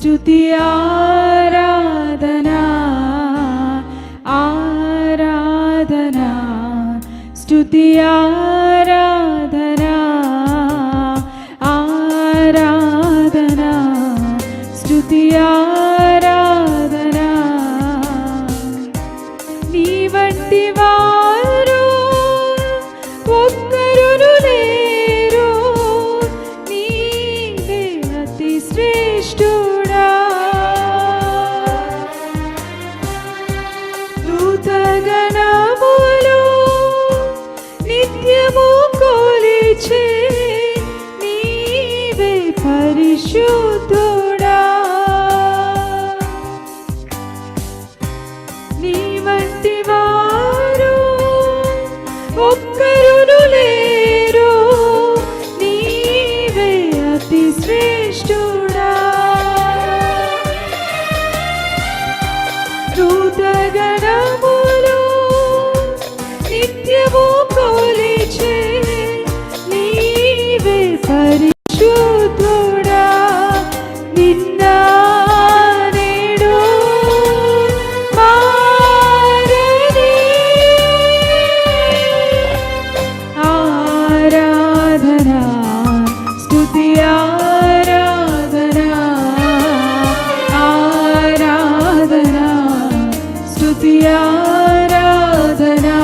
స్తుతి ఆరాధనా ఆరాధనా స్తుతి ఆరాధనా ఆరాధనా స్తుతి ఆరాధనా నీ వంటి వారు ఒక్కరును లేరు నీవే అతి శ్రేష్ఠుడా దూతగణములు నిత్యము కొలిచే నీవే పరిశుద్ధుడా నీ వంటి వారు ఒక్కరును లేరు నీవే అతి శ్రేష్ఠుడా దూతగణములు నిత్యము కొలిచే నీవే పరిశుద్ధుడా నిన్న నేడు మారని ఆరాధనా స్తుతి ఆరాధనా ఆరాధనా స్తుతి ఆరాధనా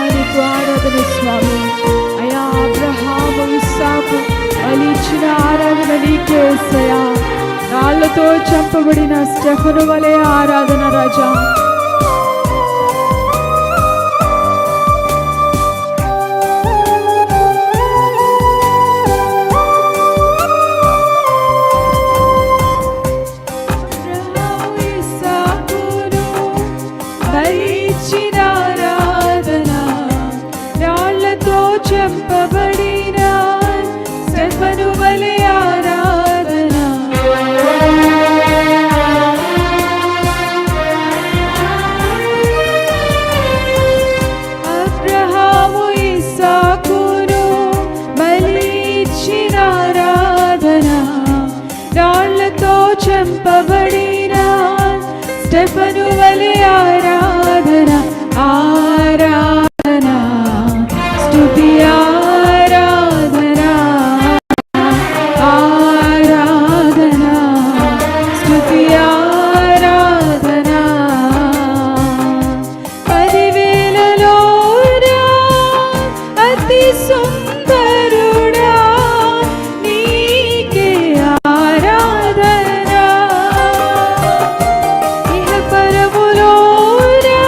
నీకు ఆరాధన స్వామి అయా అబ్రహాము ఇస్సాకు ఇచ్చిన ఆరాధన నీకే యేసయ్యా రాళ్లతో చంపబడిన స్టెఫను వలె ఆరాధన రాజా చంపబడిన స్టెఫను వలె ఆరాధన అబ్రహాము ఇస్సాకును బలి ఇచ్చిన ఆరాధన రాళ్లతో చంపబడిన స్టెఫను వలె ఆరాధన ఆరాధన స్తుతి ఆరాధనా ఆరాధనా స్తుతి ఆరాధనా 10,000లోనా అతి సుందరుడా నీకే ఆరాధనా ఇహ పరములోనా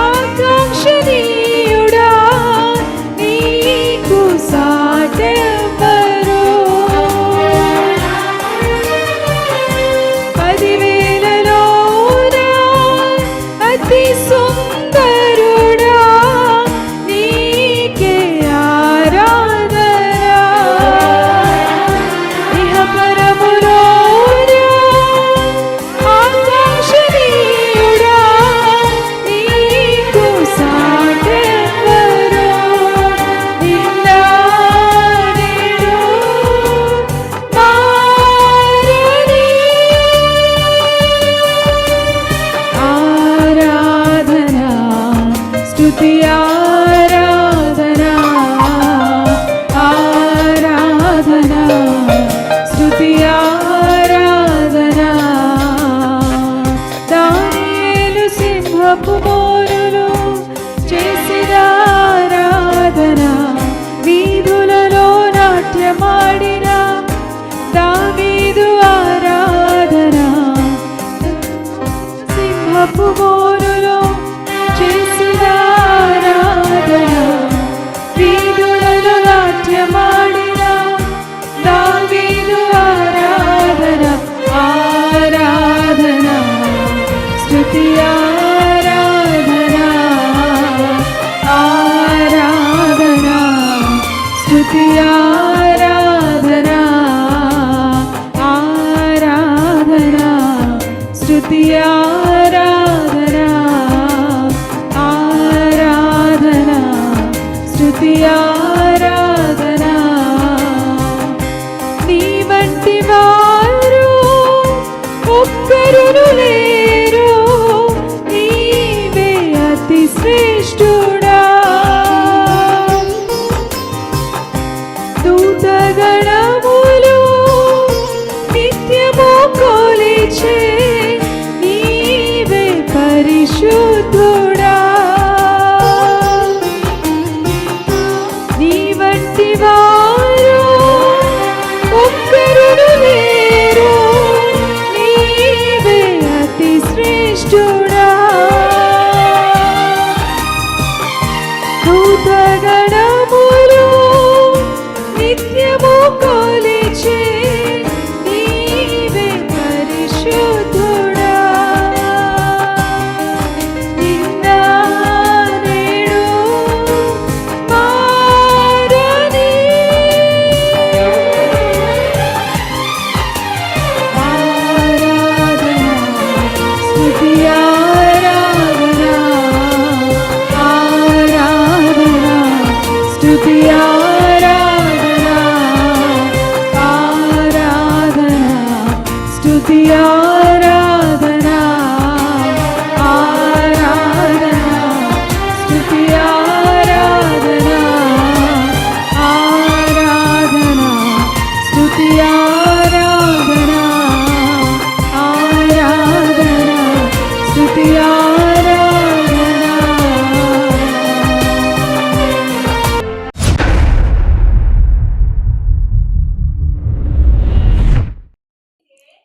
ఆకాంక్షణీయుడా నీకు సాటెవ్వరు 10,000లోనా అతి సుందరుడా నీకే ఆరాధనా ఇహ పరములోనా ఆకాంక్షణీయుడా నీకు సాటెవ్వరు నిన్న నేడు మారని ఆరాధనా స్తుతి ఆరాధనా ఆరాధనా స్తుతి ఆరాధనా దానియేలు సింహపు బోరులో చేసిన ఆరాధన వీధులలో నాట్యమాడిన దావీదు ఆరాధన సింహపు బోరులో చేసిన ఆరాధన వీధులలో నాట్యమాడిన దావీదు ఆరాధన ఆరాధన స్తుతి ఆరాధనా ఆరాధనా స్తుతి ఆరాధనా ఆరాధనా స్తుతి ఆరాధనా ఆరాధనా స్తుతి స్తుతి ఆరాధనా. నీ వంటి వారు ఒక్కరును లేరు, నీవే అతి శ్రేష్ఠుడా. దూతగణములు నిత్యము కొలిచే నీవే పరిశుద్ధుడా. నీ వంటి వారు ఒక్కరును లేరు, నీవే అతి శ్రేష్ఠుడా. దూతగణములు నిత్యము కొలిచే నీవే పరిశుద్ధుడా. నిన్న నేడు మారని ఆరాధనా, స్తుతి ఆరాధనా, ఆరాధనా, స్తుతి ఆరాధనా, ఆరాధనా, స్తుతి ఆరాధనా, ఆరాధనా, స్తుతి ఆరాధనా, ఆరాధనా, స్తుతి ఆరాధనా, ఆరాధనా, స్తుతి ఆరాధనా.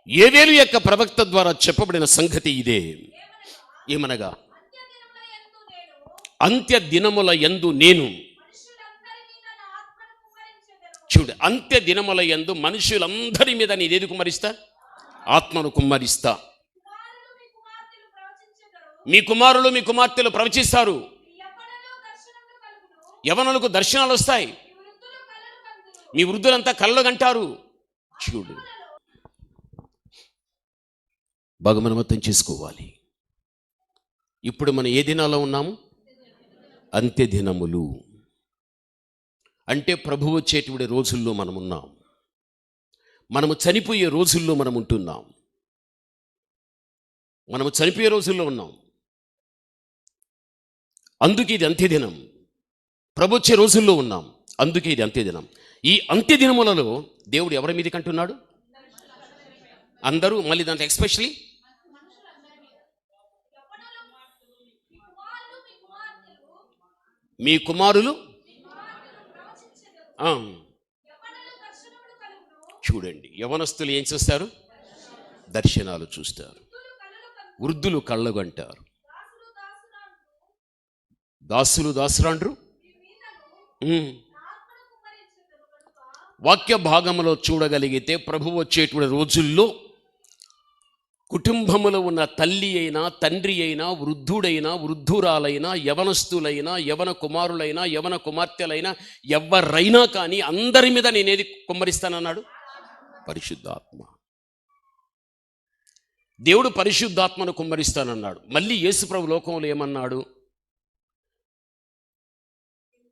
యోవేలు యొక్క ప్రవక్త ద్వారా చెప్పబడిన సంగతి ఇదే. ఏమనగా, అంత్య దినముల యందు నేను, చూడు, అంత్య దినముల యందు మనుషులందరి మీద నేనేది కుమ్మరిస్తా? ఆత్మను కుమ్మరిస్తా. మీ కుమారులు మీ కుమార్తెలు ప్రవచిస్తారు, యవనులకు దర్శనాలు వస్తాయి, మీ వృద్ధులంతా కళ్ళు కంటారు. చూడు, బాగా మనం అర్థం చేసుకోవాలి. ఇప్పుడు మనం ఏ దినాల్లో ఉన్నాము? అంత్య దినములు. అంటే ప్రభువు వచ్చేటువంటి రోజుల్లో మనం ఉన్నాం. మనము చనిపోయే రోజుల్లో మనం ఉంటున్నాం. మనము చనిపోయే రోజుల్లో ఉన్నాం. అందుకే ఇది అంత్యదినం. ప్రభు వచ్చే రోజుల్లో ఉన్నాం, అందుకే ఇది అంత్యదినం. ఈ అంత్యదినములలో దేవుడు ఎవరి మీదకి అంటున్నాడు? అందరూ. మళ్ళీ దాంట్లో ఎస్పెషలీ మీ కుమారులు. చూడండి, యవనస్తులు ఏం చూస్తారు? దర్శనాలు చూస్తారు. వృద్ధులు కళ్ళగంటారు, దాసులు దాసురాండ్రు. వాక్య భాగంలో చూడగలిగితే ప్రభు వచ్చేటువంటి రోజుల్లో కుటుంబములో ఉన్న తల్లి అయినా, తండ్రి అయినా, వృద్ధుడైనా, వృద్ధురాలైనా, యవనస్తులైనా, యవన కుమారులైనా, యవన కుమార్తెలైనా, ఎవరైనా కానీ అందరి మీద నేనేది కుమ్మరిస్తానన్నాడు? పరిశుద్ధాత్మ. దేవుడు పరిశుద్ధాత్మను కుమ్మరిస్తానన్నాడు. మళ్ళీ యేసుప్రభు లోకంలో ఏమన్నాడు?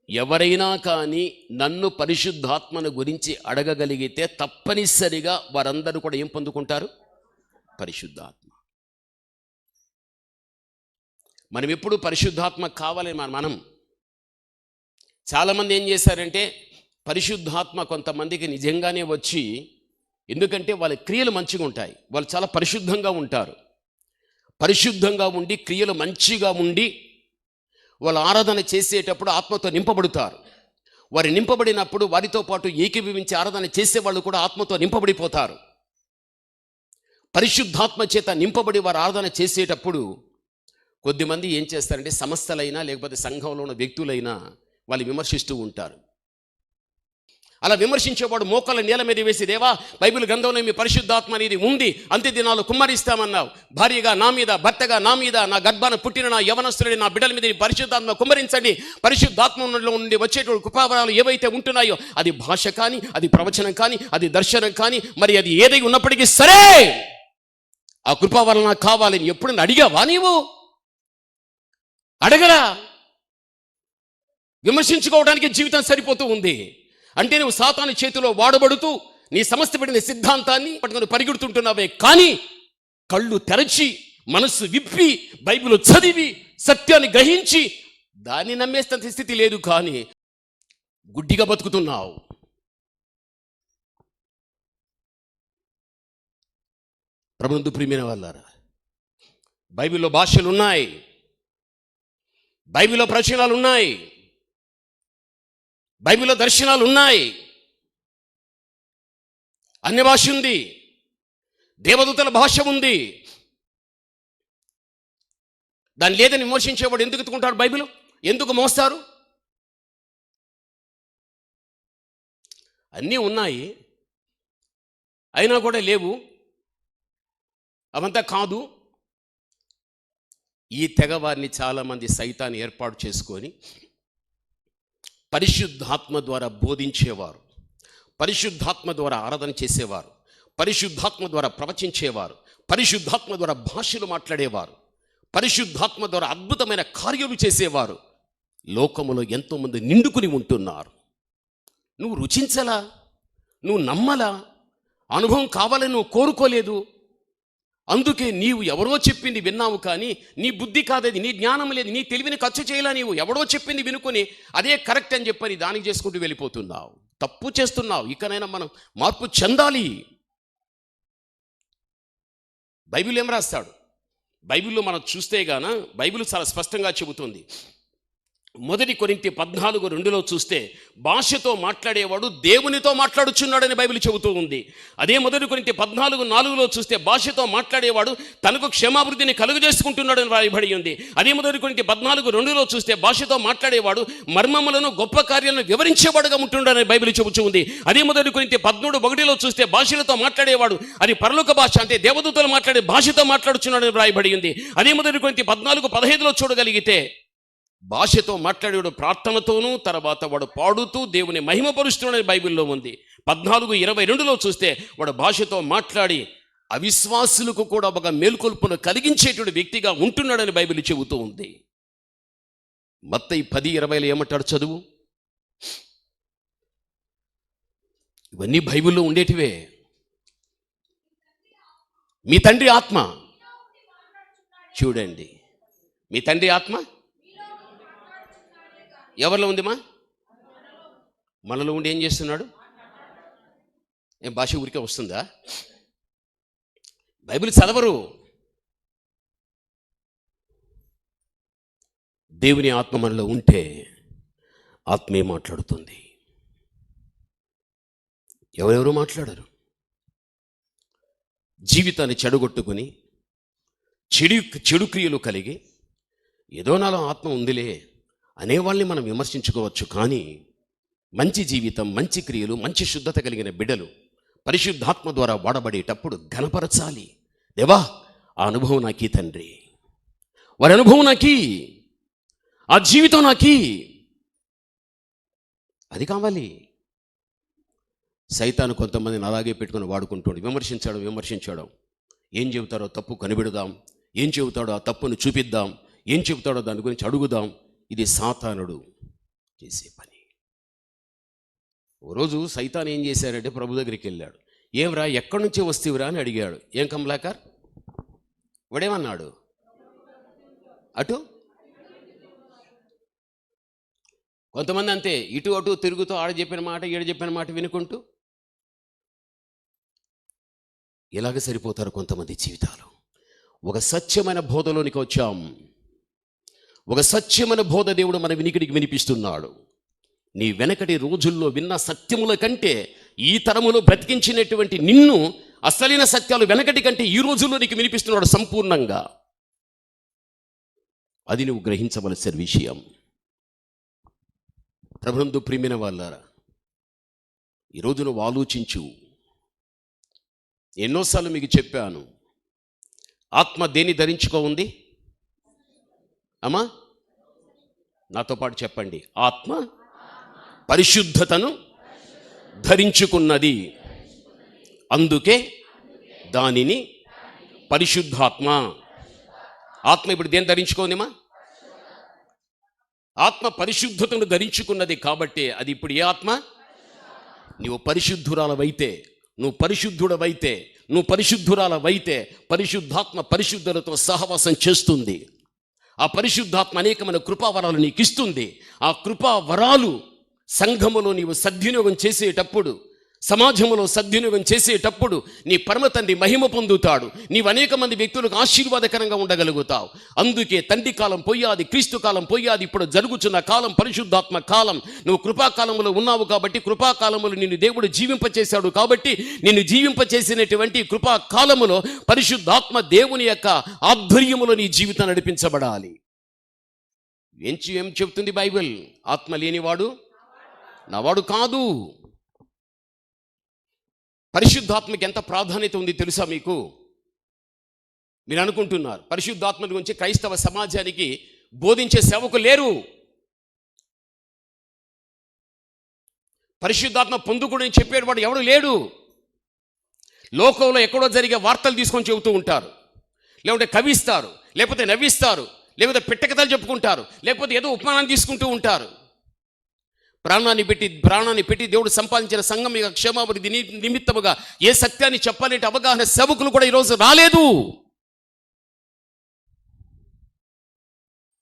ఎవరైనా కానీ నన్ను పరిశుద్ధాత్మను గురించి అడగగలిగితే తప్పనిసరిగా వారందరూ కూడా ఏం పొందుకుంటారు? పరిశుద్ధాత్మ. మనం ఎప్పుడు పరిశుద్ధాత్మ కావాలి. మనం చాలామంది ఏం చేశారంటే, పరిశుద్ధాత్మ కొంతమందికి నిజంగానే వచ్చి, ఎందుకంటే వాళ్ళ క్రియలు మంచిగా ఉంటాయి, వాళ్ళు చాలా పరిశుద్ధంగా ఉంటారు. పరిశుద్ధంగా ఉండి క్రియలు మంచిగా ఉండి వాళ్ళు ఆరాధన చేసేటప్పుడు ఆత్మతో నింపబడుతారు. వారు నింపబడినప్పుడు వారితో పాటు ఏకీభవించి ఆరాధన చేసేవాళ్ళు కూడా ఆత్మతో నింపబడిపోతారు. పరిశుద్ధాత్మ చేత నింపబడి వారు ఆరాధన చేసేటప్పుడు కొద్దిమంది ఏం చేస్తారంటే, సంస్థలైనా లేకపోతే సంఘంలో ఉన్న వ్యక్తులైనా వాళ్ళు విమర్శిస్తూ ఉంటారు. అలా విమర్శించేవాడు మోకాళ్ళ నేల మీద వేసి, దేవా, బైబిల్ గ్రంథంలో మీ పరిశుద్ధాత్మ అనేది ఉంది, అంత్య దినాలు కుమ్మరిస్తామన్నావు. భార్యగా నా మీద, భర్తగా నా మీద, నా గర్భాన పుట్టిన నా యవనస్తులని, నా బిడ్డల మీద పరిశుద్ధాత్మ కుమ్మరించండి. పరిశుద్ధాత్మలో నుండి వచ్చేటువంటి కృపావరాలు ఏవైతే ఉంటున్నాయో, అది భాష కానీ, అది ప్రవచనం కానీ, అది దర్శనం కానీ, మరి అది ఏదై ఉన్నప్పటికీ సరే, ఆ కృపావరం నాకు కావాలని ఎప్పుడన్నా అడిగావా? నీవు అడగరా? విమర్శించుకోవడానికి జీవితం సరిపోతూ ఉంది. అంటే నువ్వు సాతాను చేతిలో వాడబడుతూ నీ సమస్త పడిన సిద్ధాంతాన్ని పట్టుకొని పరిగెడుతుంటున్నావే, కానీ కళ్ళు తెరచి మనస్సు విప్పి బైబిల్ చదివి సత్యాన్ని గ్రహించి దాన్ని నమ్మేస్తున్న స్థితి లేదు, కానీ గుడ్డిగా బతుకుతున్నావు. ప్రభునందు ప్రియమైన వాళ్ళారా, బైబిల్లో భాషలు ఉన్నాయి, బైబిల్లో ప్రవచనాలు ఉన్నాయి, బైబిల్లో దర్శనాలు ఉన్నాయి, అన్య భాష ఉంది, దేవదూతల భాష ఉంది. దాన్ని లేదని విమర్శించేవాడు ఎందుకు ఎత్తుకుంటారు? బైబిల్ ఎందుకు మోస్తారు? అన్నీ ఉన్నాయి, అయినా కూడా లేవు, అవంతా కాదు. ఈ తెగవారిని చాలామంది సైతాన్ని ఏర్పాటు చేసుకొని పరిశుద్ధాత్మ ద్వారా బోధించేవారు, పరిశుద్ధాత్మ ద్వారా ఆరాధన చేసేవారు, పరిశుద్ధాత్మ ద్వారా ప్రవచించేవారు, పరిశుద్ధాత్మ ద్వారా భాషలు మాట్లాడేవారు, పరిశుద్ధాత్మ ద్వారా అద్భుతమైన కార్యాలు చేసేవారు లోకములో ఎంతోమంది నిండుకుని ఉంటున్నారు. నువ్వు రుచించలా, నువ్వు నమ్మలా, అనుభవం కావాలని నువ్వు కోరుకోలేదు. అందుకే నీవు ఎవరో చెప్పింది విన్నావు, కానీ నీ బుద్ధి కాదది, నీ జ్ఞానం లేదు, నీ తెలివిని ఖర్చు చేయలా. నీవు ఎవడో చెప్పింది వినుకొని అదే కరెక్ట్ అని చెప్పని దానికి చేసుకుంటూ వెళ్ళిపోతున్నావు. తప్పు చేస్తున్నావు. ఇకనైనా మనం మార్పు చెందాలి. బైబిల్ ఏం రాస్తాడు? బైబిల్లో మనం చూస్తే గాన బైబిల్ చాలా స్పష్టంగా చెబుతుంది. 1 కొరింథీ 14:2 చూస్తే భాషతో మాట్లాడేవాడు దేవునితో మాట్లాడుచున్నాడని బైబిల్ చెబుతూ ఉంది. అదే 1 కొరింథీ 14:4 చూస్తే భాషతో మాట్లాడేవాడు తనకు క్షమాభివృద్ధిని కలుగజేసుకుంటున్నాడని రాయబడి ఉంది. అదే 1 కొరింథీ 14:2 చూస్తే భాషతో మాట్లాడేవాడు మర్మములను గొప్ప కార్యాలను వివరించేవాడుగా ఉంటున్నాడని బైబిల్ చెబుతూ ఉంది. అదే 1 కొరింథీ 13:1 చూస్తే భాషలతో మాట్లాడేవాడు అది పరలోక భాష, అంటే దేవదూతలు మాట్లాడే భాషతో మాట్లాడుచున్నాడని రాయబడి ఉంది. అదే 1 కొరింథీ 14:15 చూడగలిగితే భాషతో మాట్లాడేవాడు ప్రార్థనతోనూ తర్వాత వాడు పాడుతూ దేవుని మహిమపరుస్తున్నాడని బైబిల్లో ఉంది. 14:22 చూస్తే వాడు భాషతో మాట్లాడి అవిశ్వాసులకు కూడా ఒక మేల్కొల్పును కలిగించేటువంటి వ్యక్తిగా ఉంటున్నాడని బైబిల్ చెబుతూ ఉంది. మత్తయి 10:20 ఏమంటాడు? చదువు. ఇవన్నీ బైబిల్లో ఉండేటివే. మీ తండ్రి ఆత్మ, చూడండి, మీ తండ్రి ఆత్మ ఎవరిలో ఉందిమా? మనలో ఉండి ఏం చేస్తున్నాడు? ఏం భాష ఊరికే వస్తుందా? బైబిల్ చదవరు. దేవుని ఆత్మ మనలో ఉంటే ఆత్మే మాట్లాడుతుంది. ఎవరెవరో మాట్లాడరు. జీవితాన్ని చెడగొట్టుకుని చెడు క్రియలు కలిగి ఏదో నాలో ఆత్మ ఉందిలే అనేవాళ్ళని మనం విమర్శించుకోవచ్చు, కానీ మంచి జీవితం, మంచి క్రియలు, మంచి శుద్ధత కలిగిన బిడ్డలు పరిశుద్ధాత్మ ద్వారా వాడబడేటప్పుడు ఘనపరచాలి. దేవా, ఆ అనుభవం నాకీ తండ్రి, వారి అనుభవం నాకీ, ఆ జీవితం నాకీ, అది కావాలి. సైతాను కొంతమందిని అలాగే పెట్టుకుని వాడుకుంటాడు. విమర్శించడం, ఏం చెబుతారో తప్పు కనిపెడదాం, ఏం చెబుతాడో ఆ తప్పును చూపిద్దాం, ఏం చెబుతాడో దాని గురించి అడుగుదాం. ఇది సాతానుడు చేసే పని. ఓ రోజు సైతాన్ ఏం చేశారంటే ప్రభు దగ్గరికి వెళ్ళాడు. ఏమ్రా, ఎక్కడి నుంచి వస్తేవిరా అని అడిగాడు. ఏం కమలాకర్? వాడేమన్నాడు? అటు. కొంతమంది అంతే, ఇటు అటు తిరుగుతూ ఆడ చెప్పిన మాట ఈడ చెప్పిన మాట వినుకుంటూ ఇలాగ సరిపోతారు కొంతమంది జీవితాలు. ఒక సత్యమైన బోధలోనికి వచ్చాం. ఒక సత్యమైన బోధ దేవుడు మన వినికిడికి వినిపిస్తున్నాడు. నీ వెనకటి రోజుల్లో విన్న సత్యముల కంటే ఈ తరములో బ్రతికించినటువంటి నిన్ను అసలైన సత్యాలు వెనకటి కంటే ఈ రోజుల్లో నీకు వినిపిస్తున్నాడు సంపూర్ణంగా. అది నువ్వు గ్రహించవలసిన విషయం. ప్రభునందు ప్రియమైన వాళ్ళారా, ఈరోజు నువ్వు ఆలోచించు. ఎన్నోసార్లు మీకు చెప్పాను, ఆత్మ దేన్ని ధరించుకో ఉంది అమ్మా? నాతో పాటు చెప్పండి. ఆత్మ పరిశుద్ధతను ధరించుకున్నది, అందుకే దానిని పరిశుద్ధాత్మ. ఆత్మ ఇప్పుడు దేన్ని ధరించుకోందిమా? ఆత్మ పరిశుద్ధతను ధరించుకున్నది కాబట్టి అది ఇప్పుడు ఏ ఆత్మ? నువ్వు పరిశుద్ధురాలవైతే, నువ్వు పరిశుద్ధుడవైతే, నువ్వు పరిశుద్ధురాలవైతే పరిశుద్ధాత్మ పరిశుద్ధులతో సహవాసం చేస్తుంది. ఆ పరిశుద్ధాత్మ అనేకమైన కృపావరాలు నీకు ఇస్తుంది. ఆ కృపావరాలు సంఘములో నీవు సద్వినియోగం చేసేటప్పుడు, సమాజంలో సద్వినియోగం చేసేటప్పుడు నీ పరమ తండ్రి మహిమ పొందుతాడు. నీవు అనేక మంది వ్యక్తులకు ఆశీర్వాదకరంగా ఉండగలుగుతావు. అందుకే తండ్రి కాలం పోయాది, క్రీస్తు కాలం పోయాది, ఇప్పుడు జరుగుతున్న కాలం పరిశుద్ధాత్మ కాలం. నువ్వు కృపాకాలంలో ఉన్నావు కాబట్టి, కృపాకాలంలో నిన్ను దేవుడు జీవింపచేశాడు కాబట్టి, నిన్ను జీవింపచేసినటువంటి కృపాకాలములో పరిశుద్ధాత్మ దేవుని యొక్క ఆధ్వర్యములో నీ జీవితం నడిపించబడాలి. ఏం చెప్తుంది బైబిల్? ఆత్మ లేనివాడు నావాడు కాదు. పరిశుద్ధాత్మకి ఎంత ప్రాధాన్యత ఉంది తెలుసా మీకు? మీరు అనుకుంటున్నారు పరిశుద్ధాత్మ గురించి క్రైస్తవ సమాజానికి బోధించే సేవకులు లేరు. పరిశుద్ధాత్మ పొందుకుని చెప్పేవాడు ఎవడు లేడు. లోకంలో ఎక్కడో జరిగే వార్తలు తీసుకొని చెబుతూ ఉంటారు, లేకుంటే కవిస్తారు, లేకపోతే నవ్విస్తారు, లేకపోతే పిట్టకథలు చెప్పుకుంటారు, లేకపోతే ఏదో ఉపమానాన్ని తీసుకుంటూ ఉంటారు. ప్రాణాన్ని పెట్టి దేవుడు సంపాదించిన సంఘం యొక్క క్షేమాభివృద్ధి నిమిత్తముగా ఏ సత్యాన్ని చెప్పాలంటే అవగాహన సేవకులు కూడా ఈరోజు రాలేదు.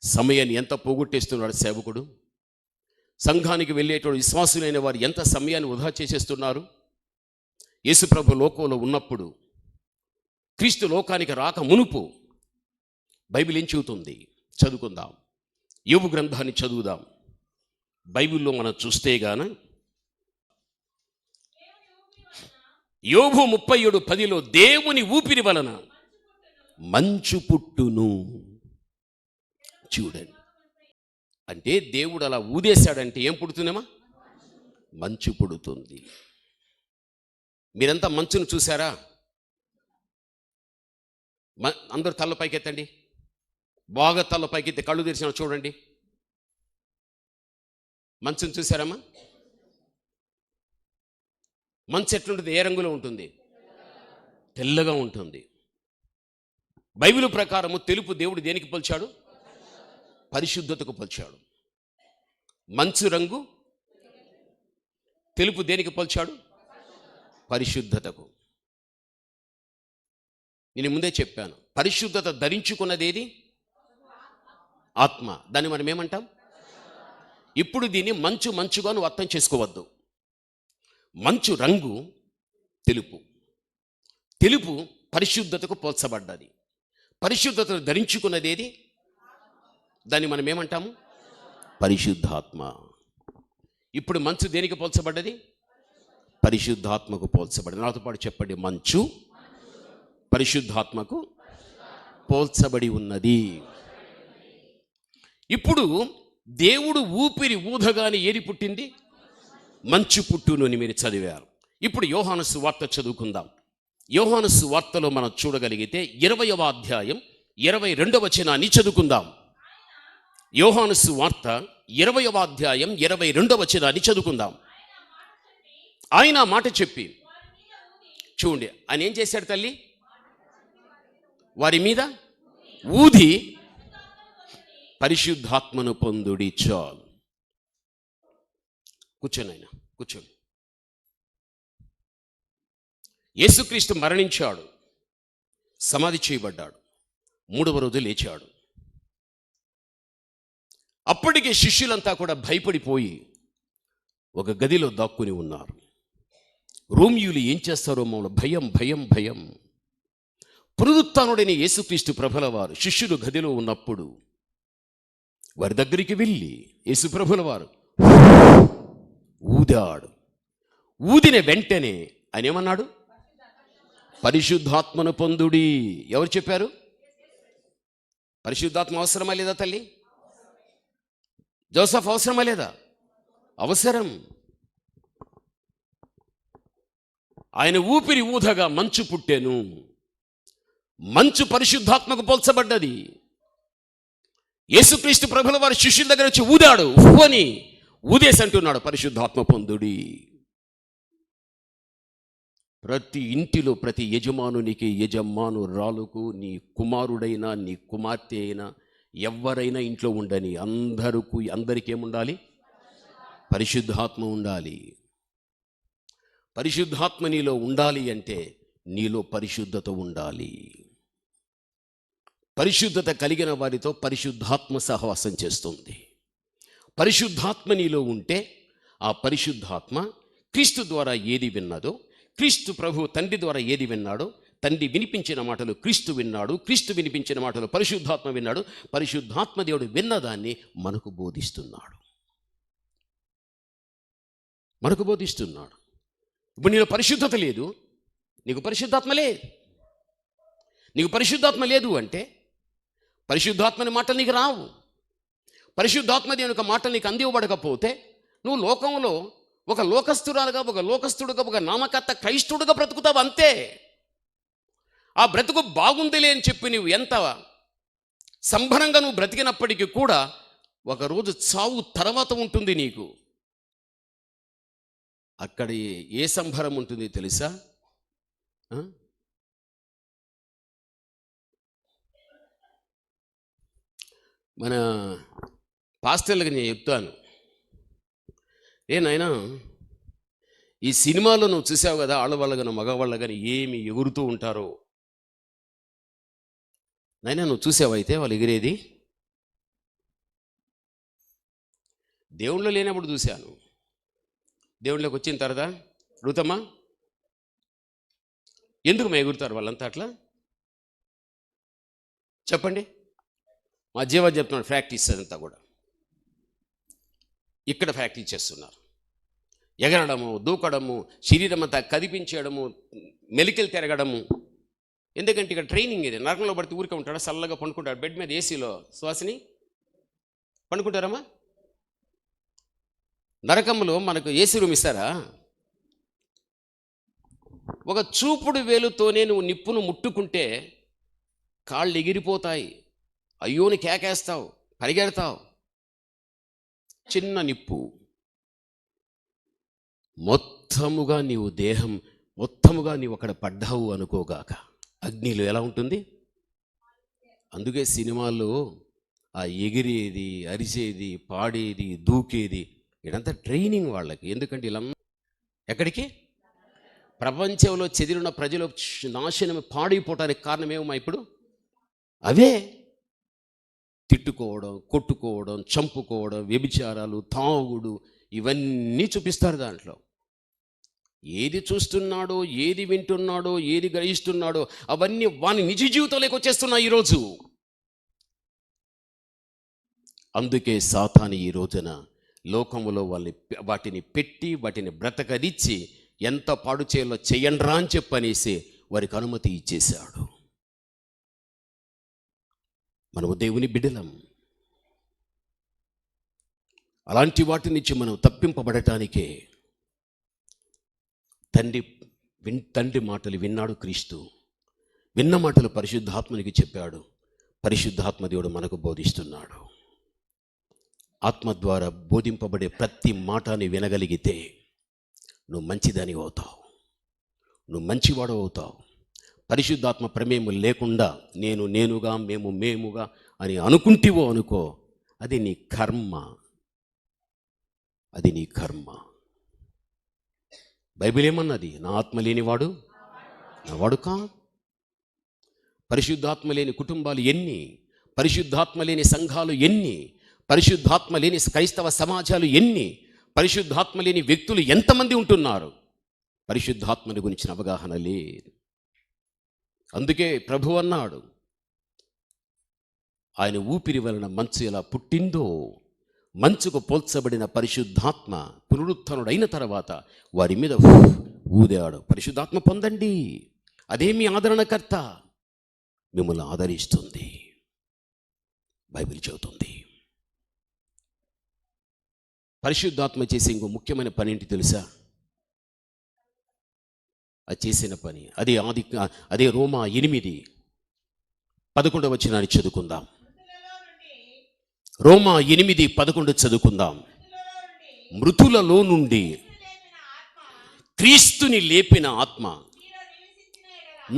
సమయాన్ని ఎంత పోగొట్టేస్తున్నాడు సేవకుడు. సంఘానికి వెళ్ళేటోడు విశ్వాసులైన వారు ఎంత సమయాన్ని వృధా చేసేస్తున్నారు. యేసుప్రభు లోకంలో ఉన్నప్పుడు, క్రీస్తు లోకానికి రాక మునుపు బైబిల్ ఏం చెబుతుంది? చదువుకుందాం. యోబు గ్రంథాన్ని చదువుదాం. బైబిల్లో మనం చూస్తే గాన యోబు 37:10 దేవుని ఊపిరి వలన మంచు పుట్టును. చూడండి, అంటే దేవుడు అలా ఊదేశాడంటే ఏం పుడుతుందేమా? మంచు పుడుతుంది. మీరంతా మంచును చూసారా? అందరూ తల్ల పైకెత్తండి, బాగా తల్ల పైకెత్తి కళ్ళు తెరిచిన చూడండి. మంచును చూసారమ్మా? మంచు ఎట్లుంటుంది? ఏ రంగులో ఉంటుంది? తెల్లగా ఉంటుంది. బైబిల్ ప్రకారము తెలుపు దేవుడు దేనికి పోల్చాడు? పరిశుద్ధతకు పోల్చాడు. మంచు రంగు తెలుపు దేనికి పోల్చాడు? పరిశుద్ధతకు. నేను ముందే చెప్పాను, పరిశుద్ధత ధరించుకున్నది ఏది? ఆత్మ. దాన్ని మనం ఏమంటాం? ఇప్పుడు దీన్ని మంచుగా నువ్వు అర్థం చేసుకోవద్దు. మంచు రంగు తెలుపు. తెలుపు పరిశుద్ధతకు పోల్చబడ్డది. పరిశుద్ధతను ధరించుకున్నది ఏది? దాన్ని మనం ఏమంటాము? పరిశుద్ధాత్మ. ఇప్పుడు మంచు దేనికి పోల్చబడ్డది? పరిశుద్ధాత్మకు పోల్చబడ్డది. నాతో పాటు చెప్పండి, మంచు పరిశుద్ధాత్మకు పోల్చబడి ఉన్నది. ఇప్పుడు దేవుడు ఊపిరి ఊదగానే ఏది పుట్టింది? మంచు పుట్టును అని మీరు చదివారు. ఇప్పుడు యోహాను సువార్త చదువుకుందాం. యోహాను సువార్తలో మనం చూడగలిగితే 20వ అధ్యాయం 22వ వచనాన్ని చదువుకుందాం. యోహాను సువార్త 20వ అధ్యాయం 22వ వచనాన్ని చదువుకుందాం. ఆయన మాట చెప్పి, చూడండి ఆయన ఏం చేశాడు తల్లి? వారి మీద ఊది పరిశుద్ధాత్మను పొందుడి. చాలు. కూర్చోండి, ఆయన కూర్చోండి. యేసుక్రీస్తు మరణించాడు, సమాధి చేయబడ్డాడు, 3వ రోజు లేచాడు. అప్పటికే శిష్యులంతా కూడా భయపడిపోయి ఒక గదిలో దాక్కుని ఉన్నారు. రోమియులు ఏం చేస్తారో మమ్మల్ని భయం. పునరుత్థానుడైన యేసుక్రీస్తు ప్రభుల వారు శిష్యులు గదిలో ఉన్నప్పుడు వారి దగ్గరికి వెళ్ళి యేసుప్రభుల వారు ఊదాడు. ఊదిన వెంటనే ఆయన ఏమన్నాడు? పరిశుద్ధాత్మను పొందుడి. ఎవరు చెప్పారు? పరిశుద్ధాత్మ అవసరమా లేదా తల్లి? జోసఫ్ అవసరమా లేదా? అవసరం. ఆయన ఊపిరి ఊదగా మంచు పుట్టెను. మంచు పరిశుద్ధాత్మకు పోల్చబడ్డది. యేసుక్రీస్తు ప్రభుల వారి శిష్యుల దగ్గర వచ్చి ఊదాడు అని ఊదేసి అంటున్నాడు, పరిశుద్ధాత్మ పొందుడి. ప్రతి ఇంటిలో ప్రతి యజమానునికి, యజమానురాలుకు, నీ కుమారుడైనా నీ కుమార్తె అయినా ఎవరైనా ఇంట్లో ఉండని అందరికీ ఏముండాలి? పరిశుద్ధాత్మ ఉండాలి. పరిశుద్ధాత్మ నీలో ఉండాలి అంటే నీలో పరిశుద్ధత ఉండాలి. పరిశుద్ధత కలిగిన వారితో పరిశుద్ధాత్మ సహవాసం చేస్తుంది. పరిశుద్ధాత్మ నీలో ఉంటే ఆ పరిశుద్ధాత్మ క్రీస్తు ద్వారా ఏది విన్నదో, క్రీస్తు ప్రభు తండ్రి ద్వారా ఏది విన్నాడో, తండ్రి వినిపించిన మాటలు క్రీస్తు విన్నాడు, క్రీస్తు వినిపించిన మాటలు పరిశుద్ధాత్మ విన్నాడు, పరిశుద్ధాత్మ దేవుడు విన్నదాన్ని మనకు బోధిస్తున్నాడు. ఇప్పుడు నీలో పరిశుద్ధత లేదు, నీకు పరిశుద్ధాత్మ లేదు. నీకు పరిశుద్ధాత్మ లేదు అంటే పరిశుద్ధాత్మని మాటలు నీకు రావు. పరిశుద్ధాత్మ దేవుని యొక్క మాటలు నీకు అందివ్వబడకపోతే నువ్వు లోకంలో ఒక లోకస్తురాలుగా, ఒక లోకస్తుడుగా, ఒక నామకర్త క్రైస్తుడుగా బ్రతుకుతావు అంతే. ఆ బ్రతుకు బాగుందిలే అని చెప్పి నువ్వు ఎంత సంబరంగా నువ్వు బ్రతికినప్పటికీ కూడా ఒకరోజు చావు తర్వాత ఉంటుంది నీకు. అక్కడ ఏ సంబరం ఉంటుంది తెలుసా? మన పాస్టర్లకు నేను చెప్తాను, నాయనా ఈ సినిమాలో నువ్వు చూసావు కదా, ఆడవాళ్ళు కానీ మగవాళ్ళు కానీ ఏమి ఎగురుతూ ఉంటారో. నాయనా నువ్వు చూసావైతే వాళ్ళు ఎగిరేది? దేవుళ్ళు లేనప్పుడు చూశాను. దేవుళ్ళకి వచ్చిన తర్వాత అడుగుతామా, ఎందుకు మా ఎగురుతారు వాళ్ళంతా అట్లా? చెప్పండి. మా జీవా చెప్తున్నాడు, ప్రాక్టీస్ అదంతా కూడా ఇక్కడ ప్రాక్టీస్ చేస్తున్నారు. ఎగరడము, దూకడము, శరీరం అంతా కదిపించడము, మెలికలు తిరగడము. ఎందుకంటే ఇక్కడ ట్రైనింగ్ ఇది. నరకంలో పడితే ఊరికే ఉంటాడు, చల్లగా పండుకుంటాడు బెడ్ మీద ఏసీలో. సువాసిని పండుకుంటారమ్మా? నరకంలో మనకు ఏసీ రూమ్ ఇస్తారా? ఒక చూపుడు వేలుతోనే నువ్వు నిప్పును ముట్టుకుంటే కాళ్ళు ఎగిరిపోతాయి, అయ్యోని కేకేస్తావు, పరిగెడతావు. చిన్న నిప్పు మొత్తముగా నీవు దేహం మొత్తముగా నీవు అక్కడ పడ్డావు అనుకోగాక అగ్నిలో ఎలా ఉంటుంది? అందుకే సినిమాల్లో ఆ ఎగిరేది, అరిసేది, పాడేది, దూకేది ఇదంతా ట్రైనింగ్ వాళ్ళకి. ఎందుకంటే ఇలా ఎక్కడికి? ప్రపంచంలో చెదిరిన ప్రజలు నాశనం పాడైపోవటానికి కారణమేమో ఇప్పుడు అవే. తిట్టుకోవడం, కొట్టుకోవడం, చంపుకోవడం, వ్యభిచారాలు, తాగుడు, ఇవన్నీ చూపిస్తారు దాంట్లో. ఏది చూస్తున్నాడో, ఏది వింటున్నాడో, ఏది గ్రహిస్తున్నాడో అవన్నీ వాని నిజ జీవితంలోకి వచ్చేస్తున్నాయి ఈరోజు. అందుకే సాతాను ఈ రోజున లోకములో వాటిని పెట్టి వాటిని బ్రతకరిచ్చి ఎంత పాడు చేయాలో చెయ్యండ్రా అని చెప్పనేసి వారికి అనుమతి ఇచ్చేశాడు. మనము దేవుని బిడ్డలం. అలాంటి వాటి నుంచి మనం తప్పింపబడటానికే తండ్రి మాటలు విన్నాడు క్రీస్తు. విన్న మాటలు పరిశుద్ధాత్మనికి చెప్పాడు. పరిశుద్ధాత్మ దేవుడు మనకు బోధిస్తున్నాడు. ఆత్మ ద్వారా బోధింపబడే ప్రతి మాటని వినగలిగితే నువ్వు మంచిదని అవుతావు, నువ్వు మంచివాడు అవుతావు. పరిశుద్ధాత్మ ప్రమేయం లేకుండా నేనుగా, మేముగా అని అనుకుంటేవో అనుకో, అది నీ కర్మ. బైబిల్ ఏమన్నది? నా ఆత్మ లేనివాడు నావాడు కా. పరిశుద్ధాత్మ లేని కుటుంబాలు ఎన్ని, పరిశుద్ధాత్మ లేని సంఘాలు ఎన్ని, పరిశుద్ధాత్మ లేని క్రైస్తవ సమాజాలు ఎన్ని, పరిశుద్ధాత్మ లేని వ్యక్తులు ఎంతమంది ఉంటున్నారు? పరిశుద్ధాత్మని గురించిన అవగాహన లేదు. అందుకే ప్రభు అన్నాడు, ఆయన ఊపిరి వలన మంచు ఎలా పుట్టిందో, మంచుకు పోల్చబడిన పరిశుద్ధాత్మ పునరుత్థానుడైన తర్వాత వారి మీద ఊదాడు. పరిశుద్ధాత్మ పొందండి, అదే మీ ఆదరణకర్త, మిమ్మల్ని ఆదరిస్తుంది. బైబిల్ చెబుతుంది. పరిశుద్ధాత్మ చేసే ఇంకో ముఖ్యమైన పని ఏంటి తెలుసా? అది చేసిన పని అదే రోమా 8:11 వచనాన్ని చదువుకుందాం. రోమా 8:11 చదువుకుందాం. మృతులలో నుండి క్రీస్తుని లేపిన ఆత్మ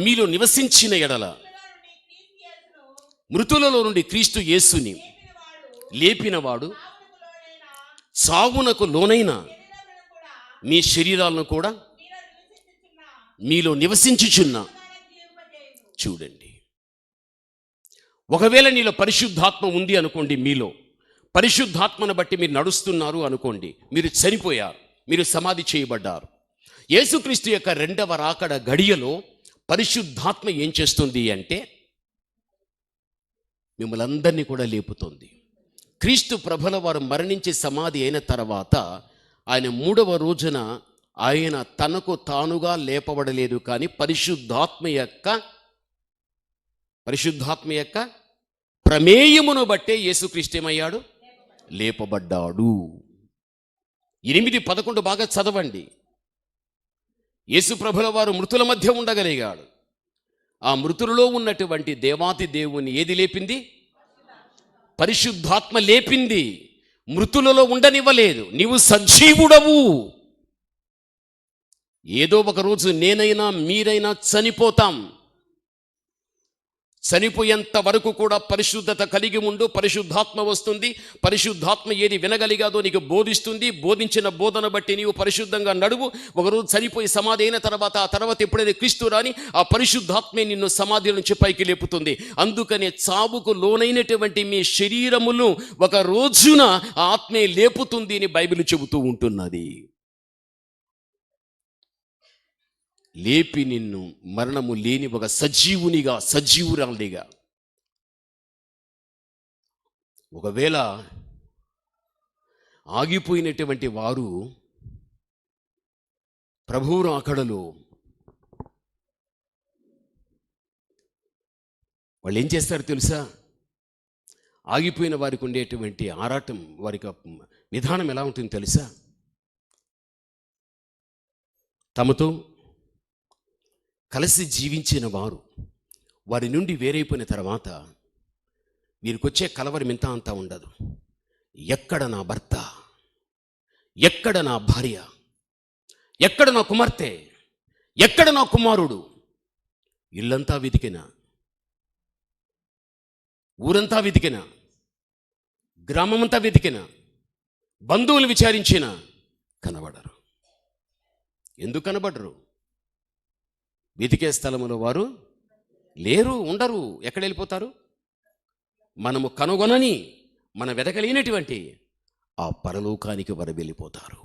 మీలో నివసించిన ఎడల మృతులలో నుండి క్రీస్తు యేసుని లేపినవాడు సావునకు లోనైన మీ శరీరాలను కూడా మీలో నివసించుచున్న. చూడండి, ఒకవేళ నీలో పరిశుద్ధాత్మ ఉంది అనుకోండి, మీలో పరిశుద్ధాత్మను బట్టి మీరు నడుస్తున్నారు అనుకోండి, మీరు చనిపోయారు, మీరు సమాధి చేయబడ్డారు. యేసుక్రీస్తు యొక్క రెండవ రాకడ గడియలో పరిశుద్ధాత్మ ఏం చేస్తుంది అంటే మిమ్మల్ని అందరినీ కూడా లేపుతుంది. క్రీస్తు ప్రభుల వారు మరణించి సమాధి అయిన తర్వాత ఆయన మూడవ రోజున ఆయన తనకు తానుగా లేపబడలేదు, కానీ పరిశుద్ధాత్మ యొక్క ప్రమేయమును బట్టే యేసుక్రీస్తు ఏమయ్యాడు? లేపబడ్డాడు. 8:11 బాగా చదవండి. యేసు ప్రభుల వారు మృతుల మధ్య ఉండగలిగాడు. ఆ మృతులలో ఉన్నటువంటి దేవాతి దేవుని ఏది లేపింది? పరిశుద్ధాత్మ లేపింది. మృతులలో ఉండనివ్వలేదు. నీవు సజీవుడవు. ఏదో ఒక రోజు నేనైనా మీరైనా చనిపోతాం. చనిపోయేంత వరకు కూడా పరిశుద్ధత కలిగి ఉండు. పరిశుద్ధాత్మ వస్తుంది. పరిశుద్ధాత్మ ఏది వినగలిగాదో నీకు బోధిస్తుంది. బోధించిన బోధన బట్టి నీవు పరిశుద్ధంగా నడువు. ఒకరోజు చనిపోయి సమాధి అయిన తర్వాత, ఆ తర్వాత ఎప్పుడైతే క్రీస్తు రాని ఆ పరిశుద్ధాత్మే నిన్ను సమాధి నుంచి పైకి లేపుతుంది. అందుకనే చావుకు లోనైనటువంటి మీ శరీరమును ఒక రోజున ఆ ఆత్మే లేపుతుంది అని బైబిల్ చెబుతూ ఉంటున్నది. లేపి నిన్ను మరణము లేని ఒక సజీవునిగా, సజీవురాలిగా. ఒకవేళ ఆగిపోయినటువంటి వారు ప్రభువు రాకడలో వాళ్ళు ఏం చేస్తారు తెలుసా? ఆగిపోయిన వారికి ఉండేటువంటి ఆరాటం, వారికి విధానం ఎలా ఉంటుంది తెలుసా? తమతో కలిసి జీవించిన వారి నుండి వేరైపోయిన తర్వాత వీరికొచ్చే కలవరం ఇంత అంతా ఉండదు. ఎక్కడ నా భర్త, ఎక్కడ నా భార్య, ఎక్కడ నా కుమార్తె, ఎక్కడ నా కుమారుడు? ఇల్లంతా వెతికిన, ఊరంతా వెతికిన, గ్రామమంతా వెతికిన, బంధువులు విచారించిన, కనబడరు. ఎందుకు కనబడరు? వెతికే స్థలములో వారు లేరు, ఉండరు. ఎక్కడ వెళ్ళిపోతారు? మనము కనుగొనని, మన వెతకలేనటువంటి ఆ పరలోకానికి వారు వెళ్ళిపోతారు.